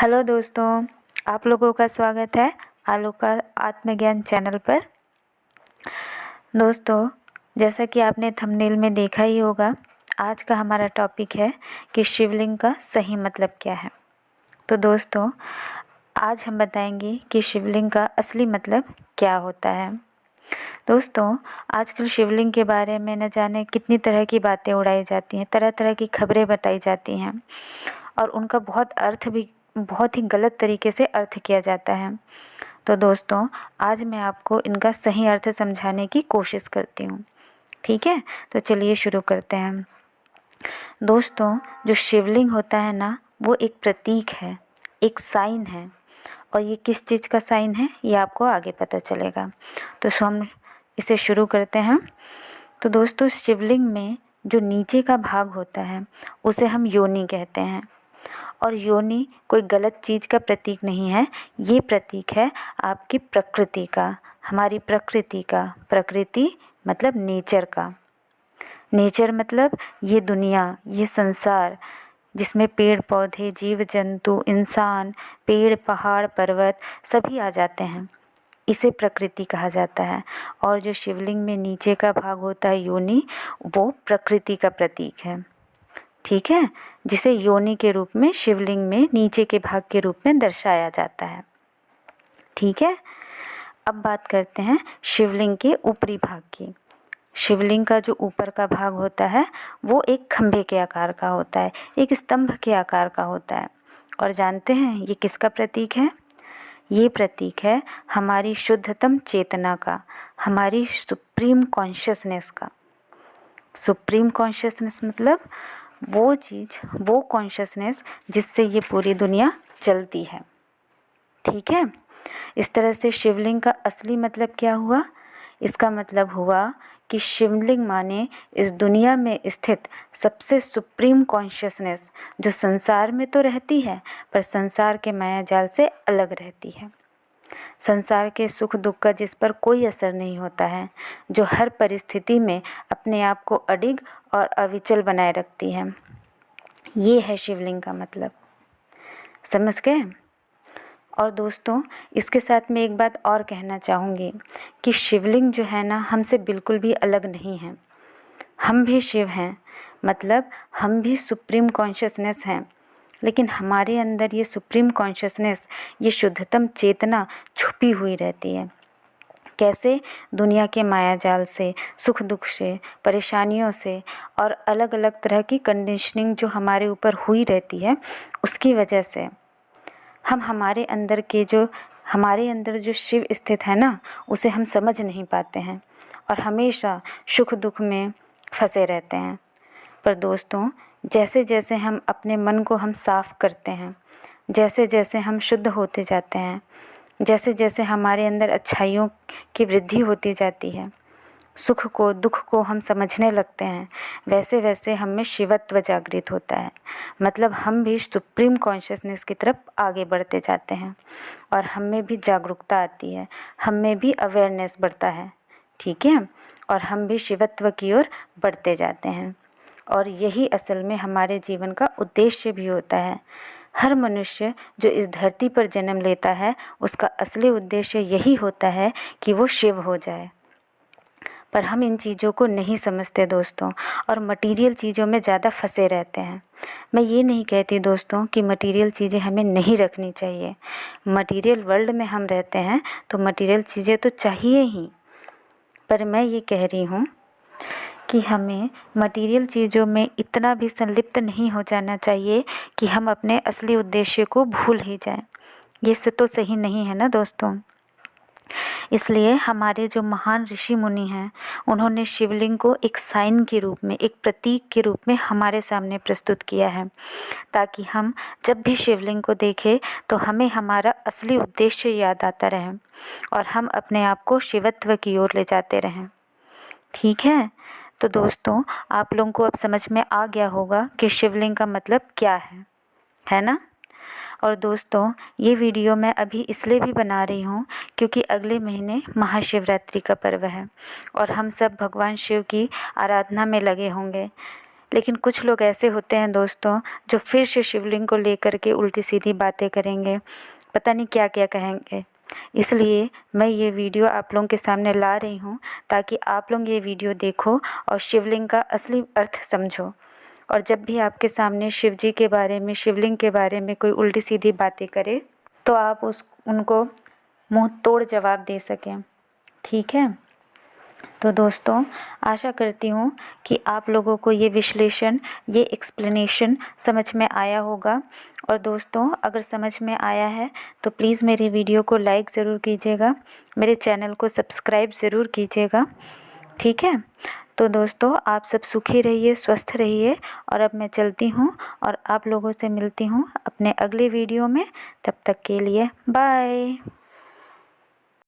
Hello दोस्तों, आप लोगों का स्वागत है आलू का आत्मज्ञान चैनल पर। दोस्तों, जैसा कि आपने थंबनेल में देखा ही होगा, आज का हमारा टॉपिक है कि शिवलिंग का सही मतलब क्या है। तो दोस्तों, आज हम बताएंगे कि शिवलिंग का असली मतलब क्या होता है। दोस्तों, आजकल शिवलिंग के बारे में न जाने कितनी तरह की बातें उड़ाई जाती हैं, तरह तरह की खबरें बताई जाती हैं और उनका बहुत ही गलत तरीके से अर्थ किया जाता है। तो दोस्तों, आज मैं आपको इनका सही अर्थ समझाने की कोशिश करती हूँ। ठीक है, तो चलिए शुरू करते हैं। दोस्तों, जो शिवलिंग होता है ना, वो एक प्रतीक है, एक साइन है। और ये किस चीज़ का साइन है, ये आपको आगे पता चलेगा। तो हम इसे शुरू करते हैं। तो दोस्तों, शिवलिंग में जो नीचे का भाग होता है उसे हम योनि कहते हैं। और योनि कोई गलत चीज़ का प्रतीक नहीं है, ये प्रतीक है आपकी प्रकृति का, हमारी प्रकृति का। प्रकृति मतलब नेचर का। नेचर मतलब ये दुनिया, ये संसार जिसमें पेड़ पौधे, जीव जंतु, इंसान, पेड़ पहाड़ पर्वत सभी आ जाते हैं, इसे प्रकृति कहा जाता है। और जो शिवलिंग में नीचे का भाग होता है योनि, वो प्रकृति का प्रतीक है। ठीक है, जिसे योनि के रूप में शिवलिंग में नीचे के भाग के रूप में दर्शाया जाता है। ठीक है, अब बात करते हैं शिवलिंग के ऊपरी भाग की। शिवलिंग का जो ऊपर का भाग होता है वो एक खंभे के आकार का होता है, एक स्तंभ के आकार का होता है। और जानते हैं ये किसका प्रतीक है? ये प्रतीक है हमारी शुद्धतम चेतना का, हमारी सुप्रीम कॉन्शियसनेस का। सुप्रीम कॉन्शियसनेस मतलब वो चीज़, वो कॉन्शियसनेस जिससे ये पूरी दुनिया चलती है। ठीक है, इस तरह से शिवलिंग का असली मतलब क्या हुआ? इसका मतलब हुआ कि शिवलिंग माने इस दुनिया में स्थित सबसे सुप्रीम कॉन्शियसनेस, जो संसार में तो रहती है पर संसार के माया जाल से अलग रहती है। संसार के सुख दुख का जिस पर कोई असर नहीं होता है, जो हर परिस्थिति में अपने आप को अडिग और अविचल बनाए रखती है। ये है शिवलिंग का मतलब। समझ गए? और दोस्तों, इसके साथ में एक बात और कहना चाहूँगी कि शिवलिंग जो है ना, हमसे बिल्कुल भी अलग नहीं है। हम भी शिव हैं, मतलब हम भी सुप्रीम कॉन्शियसनेस हैं, लेकिन हमारे अंदर ये सुप्रीम कॉन्शियसनेस, ये शुद्धतम चेतना छुपी हुई रहती है। कैसे? दुनिया के माया जाल से, सुख दुख से, परेशानियों से और अलग अलग तरह की कंडीशनिंग जो हमारे ऊपर हुई रहती है, उसकी वजह से हम हमारे अंदर जो शिव स्थित है ना, उसे हम समझ नहीं पाते हैं और हमेशा सुख दुख में फंसे रहते हैं। पर दोस्तों, जैसे जैसे हम अपने मन को हम साफ करते हैं, जैसे जैसे हम शुद्ध होते जाते हैं, जैसे जैसे हमारे अंदर अच्छाइयों की वृद्धि होती जाती है, सुख को दुख को हम समझने लगते हैं, वैसे वैसे हम में शिवत्व जागृत होता है। मतलब हम भी सुप्रीम कॉन्शियसनेस की तरफ आगे बढ़ते जाते हैं और हम में भी जागरूकता आती है, हम में भी अवेयरनेस बढ़ता है। ठीक है, और हम भी शिवत्व की ओर बढ़ते जाते हैं। और यही असल में हमारे जीवन का उद्देश्य भी होता है। हर मनुष्य जो इस धरती पर जन्म लेता है, उसका असली उद्देश्य यही होता है कि वो शिव हो जाए। पर हम इन चीज़ों को नहीं समझते दोस्तों, और मटेरियल चीज़ों में ज़्यादा फंसे रहते हैं। मैं ये नहीं कहती दोस्तों कि मटेरियल चीज़ें हमें नहीं रखनी चाहिए। मटेरियल वर्ल्ड में हम रहते हैं तो मटेरियल चीज़ें तो चाहिए ही, पर मैं ये कह रही हूँ कि हमें मटेरियल चीज़ों में इतना भी संलिप्त नहीं हो जाना चाहिए कि हम अपने असली उद्देश्य को भूल ही जाएं। ये से तो सही नहीं है ना दोस्तों। इसलिए हमारे जो महान ऋषि मुनि हैं, उन्होंने शिवलिंग को एक साइन के रूप में, एक प्रतीक के रूप में हमारे सामने प्रस्तुत किया है, ताकि हम जब भी शिवलिंग को देखें तो हमें हमारा असली उद्देश्य याद आता रहे और हम अपने आप को शिवत्व की ओर ले जाते रहें। ठीक है, तो दोस्तों, आप लोगों को अब समझ में आ गया होगा कि शिवलिंग का मतलब क्या है ना? और दोस्तों, ये वीडियो मैं अभी इसलिए भी बना रही हूँ क्योंकि अगले महीने महाशिवरात्रि का पर्व है और हम सब भगवान शिव की आराधना में लगे होंगे। लेकिन कुछ लोग ऐसे होते हैं दोस्तों जो फिर से शिवलिंग को लेकर के उल्टी सीधी बातें करेंगे, पता नहीं क्या क्या कहेंगे। इसलिए मैं ये वीडियो आप लोगों के सामने ला रही हूँ ताकि आप लोग ये वीडियो देखो और शिवलिंग का असली अर्थ समझो। और जब भी आपके सामने शिव जी के बारे में, शिवलिंग के बारे में कोई उल्टी सीधी बातें करे तो आप उनको मुंह तोड़ जवाब दे सकें। ठीक है। तो दोस्तों, आशा करती हूँ कि आप लोगों को ये विश्लेषण, ये एक्सप्लेनेशन समझ में आया होगा। और दोस्तों, अगर समझ में आया है तो प्लीज़ मेरी वीडियो को लाइक ज़रूर कीजिएगा, मेरे चैनल को सब्सक्राइब ज़रूर कीजिएगा। ठीक है। तो दोस्तों, आप सब सुखी रहिए, स्वस्थ रहिए। और अब मैं चलती हूँ और आप लोगों से मिलती हूँ अपने अगले वीडियो में। तब तक के लिए बाय।